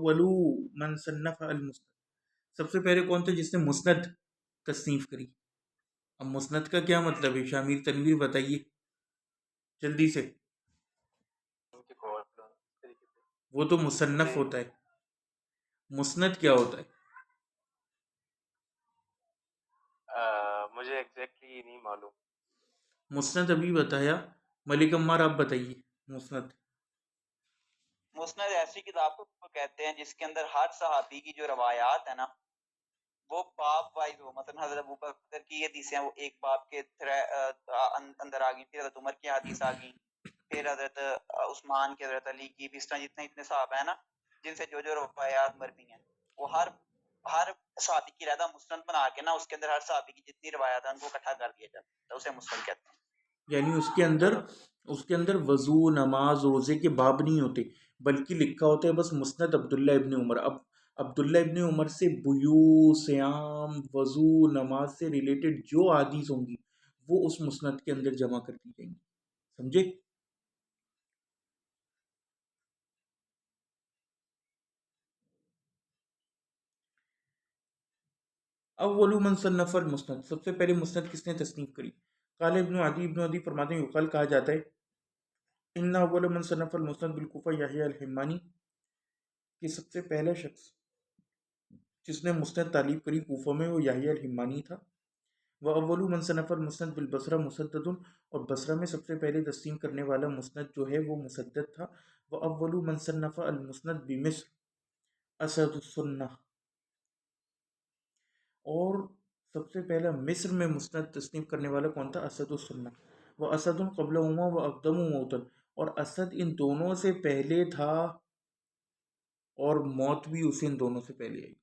اولو من صنف المسند، سب سے پہلے کون تھا جس نے مسند تصنیف کری؟ اب مسند کا کیا مطلب ہے؟ شامیر تنویر بتائیے جلدی سے. وہ تو مصنف ہوتا ہے، مسند کیا ہوتا ہے؟ مجھے ایگزیکٹلی نہیں معلوم. مسند ابھی بتایا. ملک عمار آپ بتائیے. مسند مسند ایسی کتاب کو کہتے ہیں جس کے اندر ہر صحابی کی جو روایات ہیں نا وہ باب وائز ہو. مثلا حضرت ابوبکر کی حدیثیں وہ ایک باب کے اندر آ گئی، پھر حضرت عمر کی حدیث آ گئی، پھر حضرت عثمان کی، حضرت علی کی، اس طرح جتنے صحابہ ہیں نا جن سے جو روایات مربی ہیں وہ ہر صحابی کی علیحدہ مسند بنا کے نا اس کے اندر ہر صحابی کی جتنی روایات ہیں ان کو اکٹھا کر دیا جاتا ہے، اسے مسند کہتے ہیں. یعنی اس کے اندر وضو، نماز، روزے کے باب نہیں ہوتے، بلکہ لکھا ہوتا ہے بس مسند عبداللہ ابن عمر. اب عبداللہ ابن عمر سے بیو، سیام، وضو، نماز سے ریلیٹڈ جو حدیث ہوں گی وہ اس مسند کے اندر جمع کر دی جائیں گی. سمجھے؟ اول من صنف المسند، سب سے پہلے مسند کس نے تصنیف کری؟ قال ابن عدی فرماتے ہیں یقال کہا جاتا ہے ان اول من صنف المسند بالکوفہ یحیی الحمانی، کہ سب سے پہلا شخص جس نے مسند تعلیف کری کوفہ میں وہ یحیی الحمانی تھا. وَأَوَّلُ مَنْ صَنَفَ الْمُسْنَدَ بِالْبَصْرَةِ مُسَدَّدٌ، اور بصرہ میں سب سے پہلے تسلیم کرنے والا مسند جو ہے وہ مسدد تھا. وَأَوَّلُ مَنْ صَنَّفَ الْمُسْنَدَ بِمِصْرَ اسد السنہ، اور سب سے پہلا مصر میں مسند تصنیف کرنے والا کون تھا؟ اسد السنہ. وَأَسَدٌ قَبْلَهُمَا وَأَقْدَمُ مَوْتًا، اور اسد ان دونوں سے پہلے تھا اور موت بھی اسے ان دونوں سے پہلے آئی.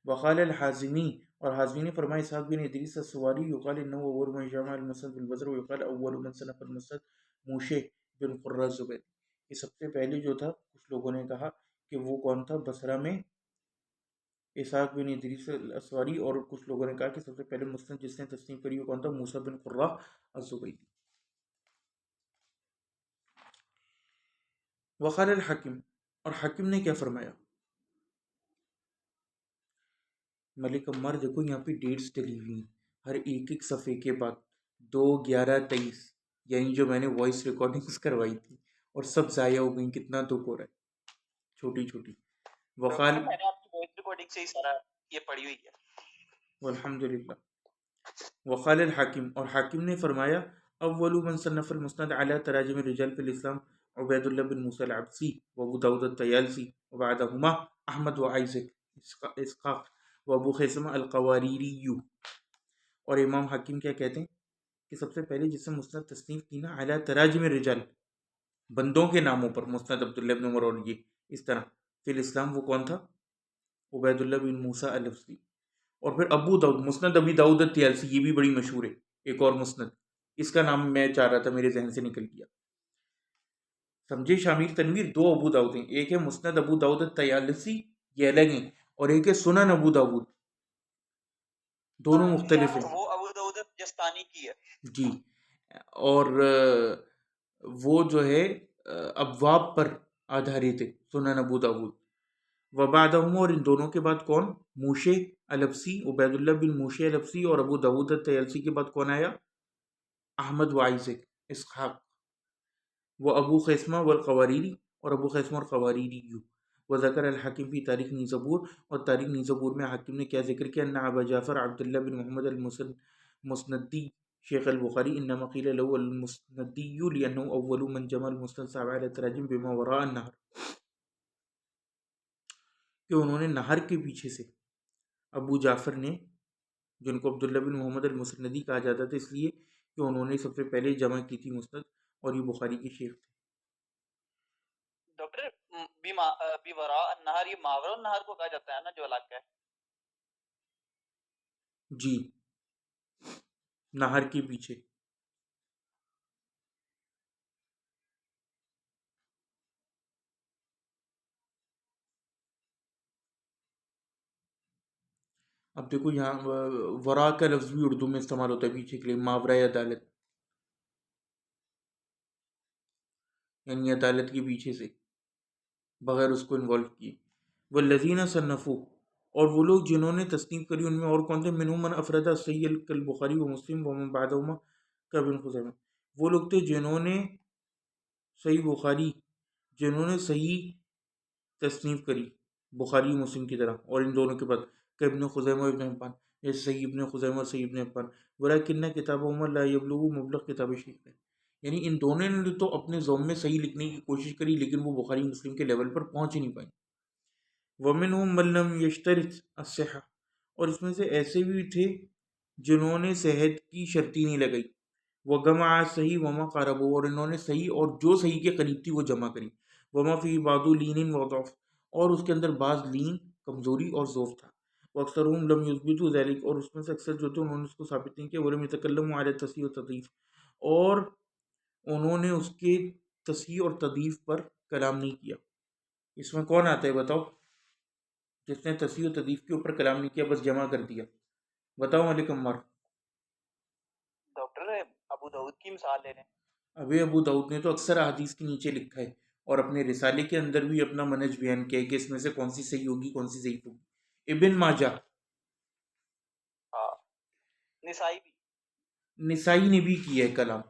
وقال الحازمی، اور حازمی نے فرمایا اسحاق بن ادریس السواری یقال انه اول من جمع المسند بالبصر، ويقال اول من صنف المسند موشے بن قرہ الزبیدی. یہ سب سے پہلے جو تھا کچھ لوگوں نے کہا کہ وہ کون تھا؟ بصرہ میں اسحاق بن ادریس الاسواری، اور کچھ لوگوں نے کہا کہ سب سے پہلے مسند جس نے تصنیف کری وہ کون تھا؟ موسیٰ بن قرہ الزبیدی. وقال الحاکم، اور حاکم نے کیا فرمایا؟ ملک عمار دیکھو یہاں پہ ڈیٹس ڈلی ہوئی ہیں ہر ایک صفحے کے بعد. 2/11/23 یعنی جو میں نے وائس ریکارڈنگز کروائی تھی اور سب ضائع ہو گئیں. کتنا دکھ ہو رہا ہے، چھوٹی چھوٹی. وقال، میں نے آپ کی وائس ریکارڈنگ سے ہی سارا یہ پڑھی ہوئی ہے. والحمدللہ. وقال الحاکم، اور حاکم نے فرمایا اول من صنف المسند علی تراجم الرجال فی الاسلام عبید اللہ بن موسیٰ العبسی وابو داود الطیالسی وبعدہما احمد وعیزق اسحاق وابو خیثمہ القواریری. اور امام حاکم کیا کہتے ہیں کہ سب سے پہلے جس نے مسند تصنیف کی نا علی تراجم الرجال، بندوں کے ناموں پر، مسند عبداللہ بن عمر اور یہ اس طرح، فی الاسلام وہ کون تھا؟ عبید اللہ بن موسیٰ العبسی. اور پھر ابو داؤد، مسند ابی داؤد الطیالسی، یہ بھی بڑی مشہور ہے، ایک اور مسند، اس کا نام میں چاہ رہا تھا میرے ذہن سے نکل گیا. سمجھے شامیر تنویر؟ 2 ابو داؤد ہیں، ایک ہے مسند ابو داؤد الطیالسی یہ الگ ہیں، اور ایک ہے سنن ابو داؤد، دونوں مختلف ہیں. وہ ابو داؤد جستانی کی ہے جی. اور وہ جو ہے ابواب پر آدھارت ہے، سنن ابو داؤد. وبعدہم، اور ان دونوں کے بعد کون؟ موشے العبسی، عبید اللہ بن موشے العبسی، اور ابو داؤد الطیالسی کے بعد کون آیا؟ احمد وعیزق اسحاق. وہ ابو خیثمہ والقواریری، اور ابو خیثمہ اور قواریری. وذکر الحاکم فی تاریخ نیزابور، اور تاریخ نیزابور میں حاکم نے کیا ذکر کیا؟ ان ابا جعفر عبداللہ بن محمد المسندی شیخ البخاری انما قیل له المسندی لانه اول من جمع المسند السبع على التراجم بما وراء النہر، کہ انہوں نے نہر کے پیچھے سے ابو جعفر نے، جن کو عبداللہ بن محمد المسندی کہا جاتا تھا اس لیے کہ انہوں نے سب سے پہلے جمع کی تھی مسند، اور یہ بخاری کے شیخ تھے. ڈاکٹر بیوراء النہر، یہ ماورا النہر کو کہا جاتا ہے نا جو علاقہ ہے؟ جی، نہر کے پیچھے. اب دیکھو یہاں ورا کا لفظ بھی اردو میں استعمال ہوتا ہے پیچھے کے لیے، ماورائے عدالت، یعنی عدالت کے پیچھے سے، بغیر اس کو انوالو کیے. والذین صنفوا، اور وہ لوگ جنہوں نے تصنیف کری ان میں اور کون تھے؟ منہم من افرد صحیح کالبخاری و مسلم ومن بعدہما کابن خزیمہ، وہ لوگ تھے جنہوں نے صحیح بخاری، جنہوں نے صحیح تصنیف کری بخاری و مسلم کی طرح، اور ان دونوں کے بعد کہ ابن خزیمہ و ابن حبان، جیسے صحیح ابن خزیمہ اور صحیح ابن حبان، ولیکن کتابہما لا یبلغ مبلغ کتاب شیخ، یعنی ان دونوں نے تو اپنے زوم میں صحیح لکھنے کی کوشش کری لیکن وہ بخاری مسلم کے لیول پر پہنچ ہی نہیں پائیں۔ ومنہم من لم یشترط الصحہ، اور اس میں سے ایسے بھی تھے جنہوں نے صحت کی شرطی نہیں لگائی، وجمع صحیح وما قاربو، اور انہوں نے صحیح اور جو صحیح کے قریب تھی وہ جمع کری، وما فی بعض لین و ضعف، اور اس کے اندر بعض لین کمزوری اور ضعف تھا، واکثرهم لم یثبتوا ذلك، اور اس میں سے اکثر جو تھے انہوں نے اس کو ثابت نہیں کیا، ولم یتکلموا علی التصحیح والتضعیف، اور انہوں نے اس کے تصحیح اور تضعیف پر کلام نہیں کیا۔ اس میں کون آتا ہے بتاؤ جس نے تصحیح و تضعیف کے اوپر کلام نہیں کیا، بس جمع کر دیا؟ بتاؤ ملک عمار۔ ڈاکٹر ابو داؤد کی مثال لے لیں۔ ابھی ابو داؤد نے تو اکثر احادیث کے نیچے لکھا ہے اور اپنے رسالے کے اندر بھی اپنا منہج بیان کیا ہے کہ اس میں سے کون سی صحیح ہوگی کون سی ضعیف ہوگی۔ ابن ماجہ، ہاں، نسائی بھی۔ نسائی نے بھی کیا ہے کلام،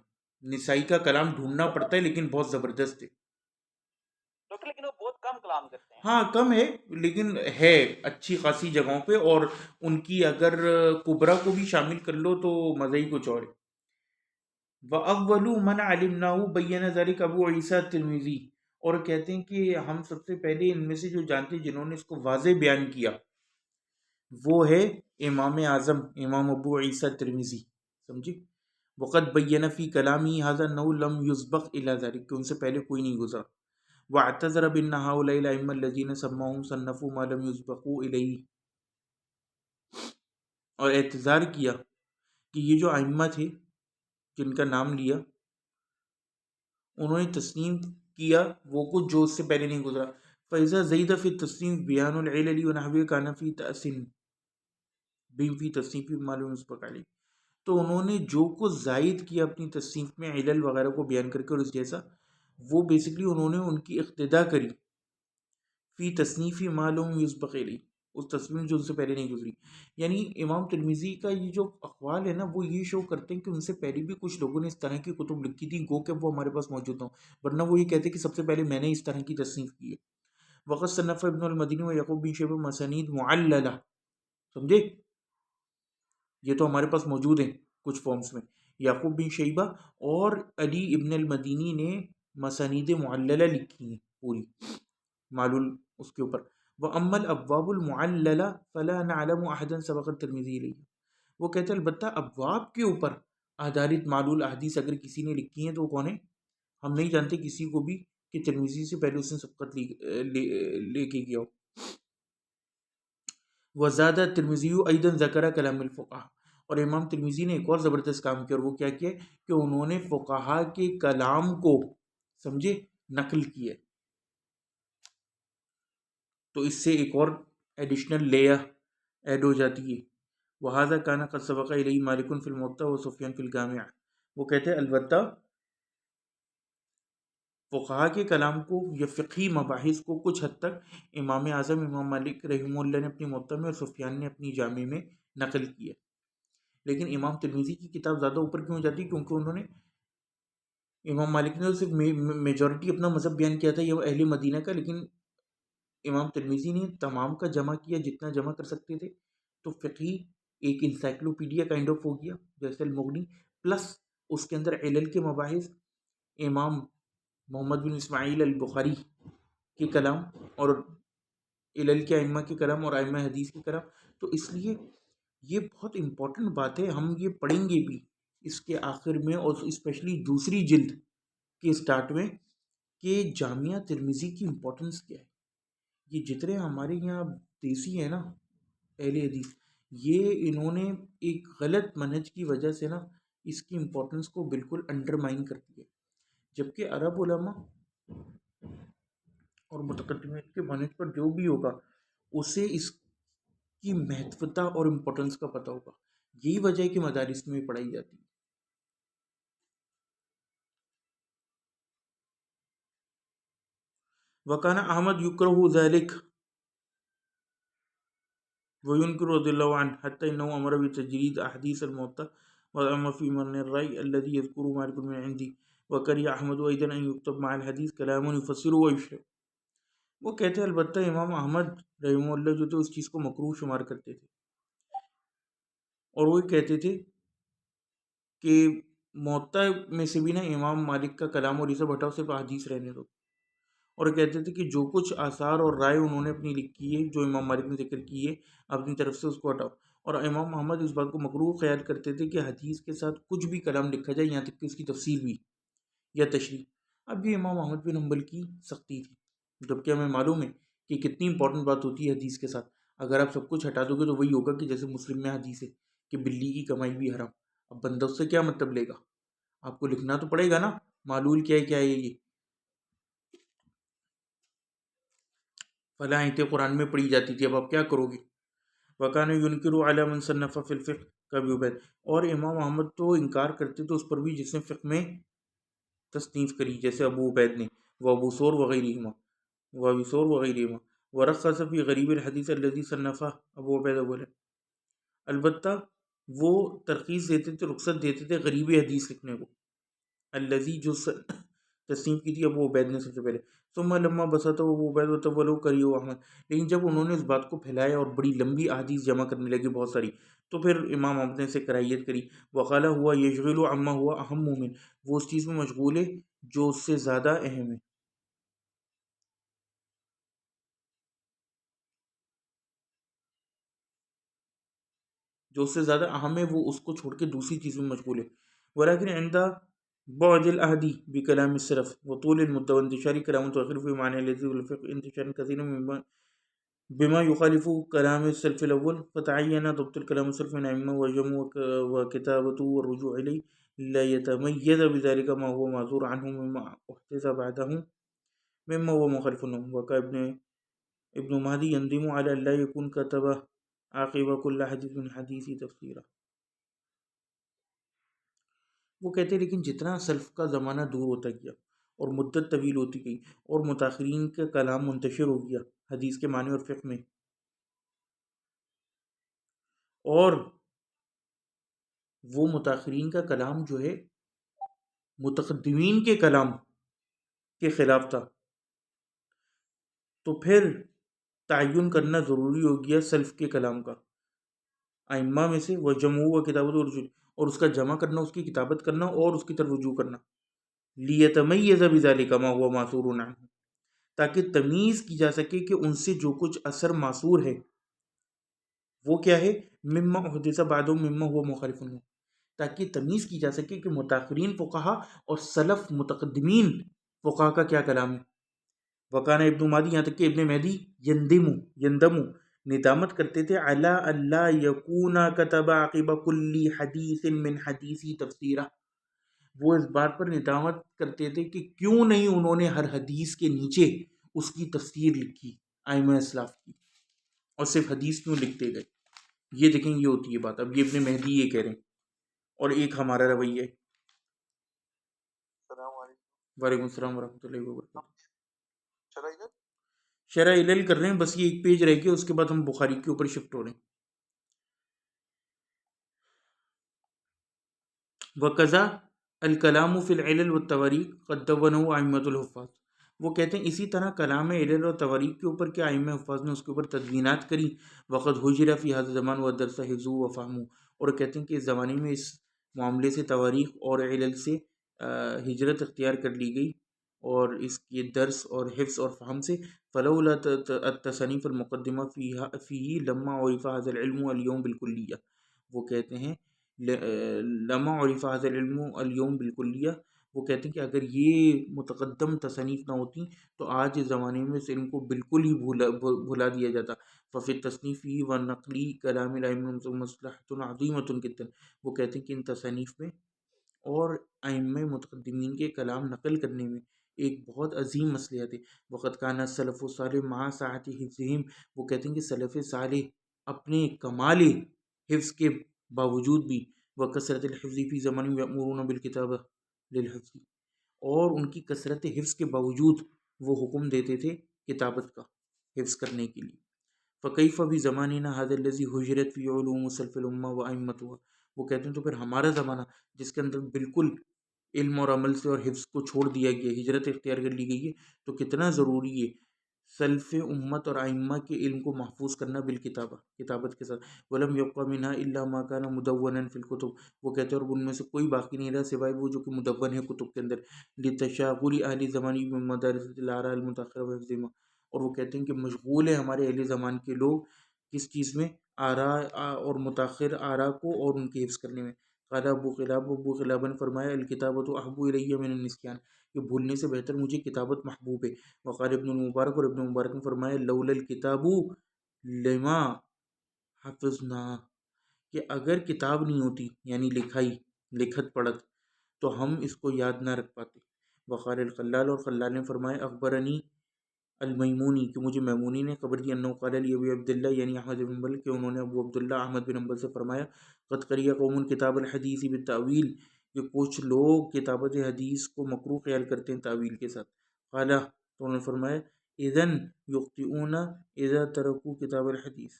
نسائی کا کلام ڈھونڈنا پڑتا ہے لیکن بہت زبردست ہے۔ ڈاکٹر لیکن وہ بہت کم کلام کرتے ہیں۔ ہاں کم ہے لیکن ہے اچھی خاصی جگہوں پہ، اور ان کی اگر کبرا کو بھی شامل کر لو تو مزہ ہی کچھ اور ہے۔ وَأَوَّلُ مَنْ عَلِمْنَاهُ بَيَّنَ ذَلِكَ ابو عیسیٰ الترمذی، اور کہتے ہیں کہ ہم سب سے پہلے ان میں سے جو جانتے ہیں جنہوں نے اس کو واضح بیان کیا وہ ہے امام اعظم امام ابو عیسیٰ الترمذی، سمجھے؟ وقد بین فی کلامی ھذا انہ لم یسبق الی ذلک، کہ ان سے پہلے کوئی نہیں گزرا، واعتذر بان هؤلاء الائمہ الذین سماهم صنفوا ما لم یسبقوا الیہ، اور اعتذار کیا کہ یہ جو ائمہ تھے جن کا نام لیا انہوں نے تسلیم کیا وہ کچھ جو اس سے پہلے نہیں گزرا۔ فَإِذَا زَيْدَ فِي التَّصْنِيفِ بِيَانُ الْعِلَلِ وَنَحْوِهِ كَانَ فِي تَأْسٍ بِهِمْ فِي تَصْنِيفِ مَا لَمْ يُسْبَقْ عَلَيْهِ، تو انہوں نے جو کچھ زائد کیا اپنی تصنیف میں علل وغیرہ کو بیان کر کے اور اس جیسا، وہ بیسیکلی انہوں نے ان کی اقتدا کری فی تصنیف ما لم یسبق الیہ، اس تصنیف جو ان سے پہلے نہیں گزری۔ یعنی امام ترمذی کا یہ جو اقوال ہے نا وہ یہ شو کرتے ہیں کہ ان سے پہلے بھی کچھ لوگوں نے اس طرح کی کتب لکھی تھی، گو کہ وہ ہمارے پاس موجود ہوں، ورنہ وہ یہ کہتے کہ سب سے پہلے میں نے اس طرح کی تصنیف کی ہے۔ وقت صنف ابن المدینی و یعقوب بن شیبہ مسانید معللہ، سمجھے؟ یہ تو ہمارے پاس موجود ہیں کچھ فارمز میں، یعقوب بن شیبہ اور علی ابن المدینی نے مسانید معللہ لکھی ہیں پوری معلول اس کے اوپر۔ وَأَمَّا الْأَبْوَابُ الْمُعَلَّلَةُ فَلَا نَعْلَمُ أَحَدًا سَبَقَ التِّرْمِذِيُّ إِلَيْهِ، وہ کہتے ہیں البتہ ابواب کے اوپر آدھارت معلول احادیث اگر کسی نے لکھی ہیں تو وہ کون ہے؟ ہم نہیں جانتے کسی کو بھی کہ ترمذی سے پہلے اس نے سبقت لے کے گیا ہو۔ وَزَادَ التِّرْمِذِيُّ أَيْضًا ذَكَرَ كَلَامَ الْفُقَهَاءِ، اور امام ترمذی نے ایک اور زبردست کام کیا اور وہ کیا کیا کہ انہوں نے فقہا کے کلام کو سمجھے نقل کیا، تو اس سے ایک اور ایڈیشنل لیئر ایڈ ہو جاتی ہے۔ وَهَذَا كَانَ قَدْ سَبَقَ إِلَيْهِ مَالِكٌ فِي الْمُوَطَّأِ وَسُفْيَانُ فِي الْجَامِعِ، وہ کہتے ہیں البتہ فقہا کے کلام کو یا فقہی مباحث کو کچھ حد تک امام اعظم امام مالک رحمہ اللہ نے اپنی موطا میں اور سفیان نے اپنی جامع میں نقل کیا، لیکن امام ترمذی کی کتاب زیادہ اوپر کیوں جاتی کیونکہ انہوں نے امام مالک نے صرف میجورٹی اپنا مذہب بیان کیا تھا یہ اہل مدینہ کا، لیکن امام ترمذی نے تمام کا جمع کیا جتنا جمع کر سکتے تھے، تو فقہی ایک انسائکلوپیڈیا کائنڈ آف ہو گیا جیسے المغنی، پلس اس کے اندر علل کے مباحث امام محمد بن اسماعیل البخاری کے کلام اور علل کے ائمہ کے کلام اور ائمہ حدیث کے کلام، تو اس لیے یہ بہت امپورٹنٹ بات ہے، ہم یہ پڑھیں گے بھی اس کے آخر میں اور اسپیشلی دوسری جلد کے سٹارٹ میں کہ جامعہ ترمذی کی امپورٹنس کیا ہے۔ یہ جتنے ہمارے یہاں دیسی ہیں نا اہل حدیث، یہ انہوں نے ایک غلط منہج کی وجہ سے نا اس کی امپورٹنس کو بالکل انڈرمائن کر دیا، جبکہ عرب علماء اور متقدمین کے منہج پر جو بھی ہوگا اسے اس کی مہتوتا اور امپورٹنس کا پتہ ہوگا، یہی وجہ ہے کہ مدارس میں پڑھائی جاتی ہے۔ وکانا احمد یکرہ ذلک، وينكر رضي الله عنه حتى إنه أمر بتجريد أحاديث الموطأ وأما في من الرأي الذي يذكر مالك من عندي وكره أحمد أيضا أن يكتب مع الحديث كلام يفسر ويشرح. وہ کہتے ہیں البتہ امام احمد رحمہ اللہ جو تھے اس چیز کو مکروہ شمار کرتے تھے، اور وہ کہتے تھے کہ موطا میں سے بھی نا امام مالک کا کلام اور یہ سب ہٹاؤ، صرف حدیث رہنے دو، اور کہتے تھے کہ جو کچھ آثار اور رائے انہوں نے اپنی لکھی ہے، جو امام مالک نے ذکر کی ہے اپنی طرف سے، اس کو ہٹاؤ. اور امام محمد اس بات کو مکروہ خیال کرتے تھے کہ حدیث کے ساتھ کچھ بھی کلام لکھا جائے، یہاں تک کہ اس کی تفسیر بھی یا تشریح. اب یہ امام احمد بن حنبل کی سختی تھی، جبکہ ہمیں معلوم ہے کہ کتنی امپورٹنٹ بات ہوتی ہے حدیث کے ساتھ. اگر آپ سب کچھ ہٹا دو گے تو وہی ہوگا کہ جیسے مسلم میں حدیث ہے کہ بلی کی کمائی بھی حرام. اب بندہ اس سے کیا مطلب لے گا؟ آپ کو لکھنا تو پڑے گا نا، معلول کیا ہے کیا ہے یہ. فلاں آیتیں قرآن میں پڑھی جاتی تھی، اب آپ کیا کرو گے؟ وکان ينکر علی من صنف فی الفقہ کابی عبید، اور امام احمد تو انکار کرتے تھے اس پر بھی جس نے فقہ میں تصنیف کری، جیسے ابو عبید نے، و ابو ثور وغیرہما ورخص فی غریب الحدیث الذی صنفہ ابو عبید اول. البتہ وہ ترخیص دیتے تھے، رخصت دیتے تھے غریب حدیث لکھنے کو، الذی جو تصنیف کی تھی ابو عبید نے سب سے پہلے. ثم لما بسط ابو عبید وطولوا کریہ احمد، لیکن جب انہوں نے اس بات کو پھیلایا اور بڑی لمبی احادیث جمع کرنے لگے بہت ساری، تو پھر امام احمد نے اسے کراہیت کری. وقال ہوا یشغل عما ہوا اہم من، وہ اس چیز میں مشغول ہے جو اس سے زیادہ اہم ہے. جو اس سے زیادہ اہم ہے وہ اس کو چھوڑ کے دوسری چیز میں مشغول ہے. ولیکن عند بعد العہدی بکلام السلف وطول المدة وانتشار كلام متأخر في معنى الذي والفقه انتشارا كثيرا بما يخالف كلام السلف الأول، فتعين ضبط الكلام السلف من أئمة وجمع وكتابته والرجوع إليه لا يتميز بذلك ما هو معذور عنه مما أحدث بعده مما هو مخالف له. وكابن ابن مهدي يندم على لا يكون كتب عاقب كل حديث من حديث تفسيرا. وہ کہتے ہیں لیکن جتنا سلف کا زمانہ دور ہوتا گیا اور مدت طویل ہوتی گئی اور متاخرین کا کلام منتشر ہو گیا حدیث کے معنی اور فقہ میں، اور وہ متاخرین کا کلام جو ہے متقدمین کے کلام کے خلاف تھا، تو پھر تعین کرنا ضروری ہو گیا سلف کے کلام کا ائمہ میں سے، وہ جمع و کتابت اور اس کا جمع کرنا، اس کی کتابت کرنا اور اس کی طرف رجوع کرنا. لیتمیز بذلک ما هو معصور عنہ، تاکہ تمیز کی جا سکے کہ ان سے جو کچھ اثر معصور ہے وہ کیا ہے، مما احدث بعد مما هو مخالف له، تاکہ تمیز کی جا سکے کہ متاخرین فقہا اور سلف متقدمین فقہا کا کیا کلام ہے. وکان ابن مہدی، یہاں تک کہ ابن مہدی یندم ندامت کرتے تھے، علی اللہ یکون کتب عقب کل حدیث من حدیثی تفسیرہ، وہ اس بات پر ندامت کرتے تھے کہ کیوں نہیں انہوں نے ہر حدیث کے نیچے اس کی تفسیر لکھی ائمہ اسلاف کی، اور صرف حدیث کیوں لکھتے گئے. یہ دیکھیں یہ ہوتی ہے بات. اب یہ ابن مہدی یہ کہہ رہے ہیں، اور ایک ہمارا رویہ. السلام علیکم. وعلیکم السلام ورحمۃ اللہ وبرکاتہ. شرح علل کر رہے ہیں، بس یہ ایک پیج رہ گیا، اس کے بعد ہم بخاری کے اوپر شفٹ ہو رہے ہیں. وقضا الکلام فی العلل والتواریخ قد دونہ ائمۃ الحفاظ، وہ کہتے ہیں اسی طرح کلام علل اور تواریخ کے اوپر کیا ائمہ حفاظ نے اس کے اوپر تدوینات کری. وقد حجر فی هذا الزمان ودرس حفظہ وفہمہ، اور کہتے ہیں کہ اس زمانے میں اس معاملے سے تواریخ اور علل سے ہجرت اختیار کر لی گئی اور اس کے درس اور حفظ اور فہم سے. فلولا التصنیف المقدمہ فیہ لما عرف هذا العلم اليوم بالکلیہ، وہ کہتے ہیں لما عرف هذا العلم اليوم بالکلیہ، وہ کہتے ہیں کہ اگر یہ متقدم تصنیف نہ ہوتی تو آج اس زمانے میں اس علم کو بالکل ہی بھلا دیا جاتا. ففی التصنیف و نقلی کلام الائمہ مصلحۃ عظیمۃ جدا، وہ کہتے ہیں کہ ان تصنیف میں اور ائمہ متقدمین کے کلام نقل کرنے میں ایک بہت عظیم مصلحت ہے. وقد کان السلف الصالح مع سعۃ حفظہم، وہ کہتے ہیں کہ سلف صالح اپنے کمال حفظ کے باوجود بھی، وکثرت الحفظ فی زمان یأمرون بالکتابہ للحفظ، اور ان کی کثرت حفظ کے باوجود وہ حکم دیتے تھے کتابت کا، حفظ کرنے کے لیے. فکیف بزماننا هذا الذي حجرت فی علوم سلف الامہ وائمتها، وہ کہتے ہیں تو پھر ہمارا زمانہ جس کے اندر بالکل علم اور عمل سے اور حفظ کو چھوڑ دیا گیا، ہجرت اختیار کر لی گئی ہے، تو کتنا ضروری ہے سلف امت اور ائمہ کے علم کو محفوظ کرنا بالکتابہ، کتابت کے ساتھ۔ ولم یبق منها الا ما كان مدونا في الكتب، وہ کہتے ہیں اور ان میں سے کوئی باقی نہیں رہا سوائے وہ جو کہ مدون ہے کتب کے اندر، لتشاغل اہل زمانی بمدارس الاراء المتاخرہ وحفظهما، اور وہ کہتے ہیں کہ مشغول ہے ہمارے اہل زمان کے لوگ کس چیز میں، آراء اور متاخر آراء کو اور ان کے حفظ کرنے میں۔ قال ابو قلابہ نے فرمایا الکتابۃ احب الی من النسیان، کہ بھولنے سے بہتر مجھے کتابت محبوب ہے۔ وقال ابن المبارک، اور ابن مبارک نے فرمایا لولا الکتاب لما حفظنا، کہ اگر کتاب نہیں ہوتی یعنی لکھائی، لکھت پڑھت، تو ہم اس کو یاد نہ رکھ پاتے۔ وقال الخلال، اور خلال نے فرمایا اخبرنی المیمونی، کہ مجھے میمونی نے خبر دی انہو قال لی ابی عبداللہ یعنی احمد بن حنبل، کہ انہوں نے ابو عبداللہ احمد بن حنبل سے فرمایا قد قری قوم کتاب الحدیث بالتاویل، کہ کچھ لوگ کتابت حدیث کو مکروہ خیال کرتے ہیں تعویل کے ساتھ۔ قال، تو انہوں نے فرمایا اذن یخطئون اذا ترکوا کتاب الحدیث،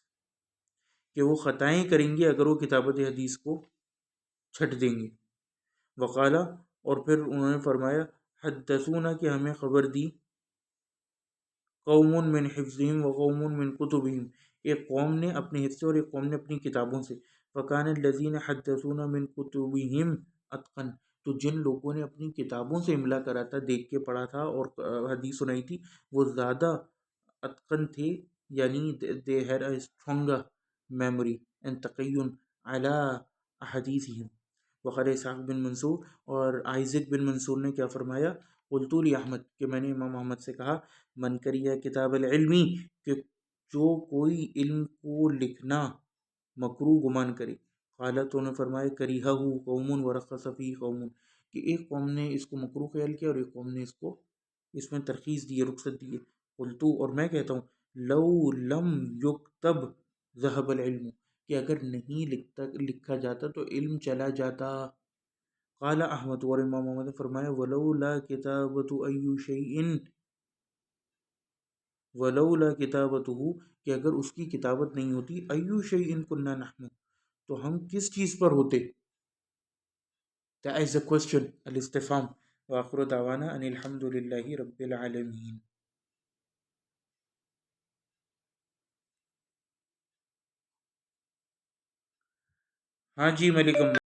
کہ وہ خطائیں کریں گے اگر وہ کتابت حدیث کو چھٹ دیں گے۔ وقالا، اور پھر انہوں نے فرمایا حدثونا، کہ ہمیں خبر دی قوم من حفظہم و قوم من کتبہم، ایک قوم نے اپنے حفظ سے اور ایک قوم نے اپنی کتابوں سے۔ فکان الذین حدثونا من کتبہم اتقن، تو جن لوگوں نے اپنی کتابوں سے املا کرا تھا، دیکھ کے پڑھا تھا اور حدیث سنائی تھی، وہ زیادہ اتقن تھے، یعنی they had a stronger memory and تقین علی احادیثہم۔ وقال اسحاق بن منصور، اور آئزک بن منصور نے کیا فرمایا قلت لاحمد، کہ میں نے امام احمد سے کہا من کریہ کتاب العلمی، کہ جو کوئی علم کو لکھنا مکروہ گمان کرے۔ قال، تو نے فرمایا کریہہ قوم ورخص فیہ قوم، کہ ایک قوم نے اس کو مکروہ خیال کیا اور ایک قوم نے اس میں ترخیص دی ہے، رخصت دی ہے۔ قلت، اور میں کہتا ہوں لو لم یکتب ذهب العلم، کہ اگر نہیں لکھا جاتا تو علم چلا جاتا۔ قال احمد، اور امام احمد نے فرمایا ولولا کتابت ای شیء، ولولا کتابتہ، کہ اگر اس کی کتابت نہیں ہوتی ای شیء کنا نحن، تو ہم کس چیز پر ہوتے؟ That is the question، الاستفهام۔ وآخر دعوانا ان الحمد للہ رب العالمین۔ ہاں جی ملکم۔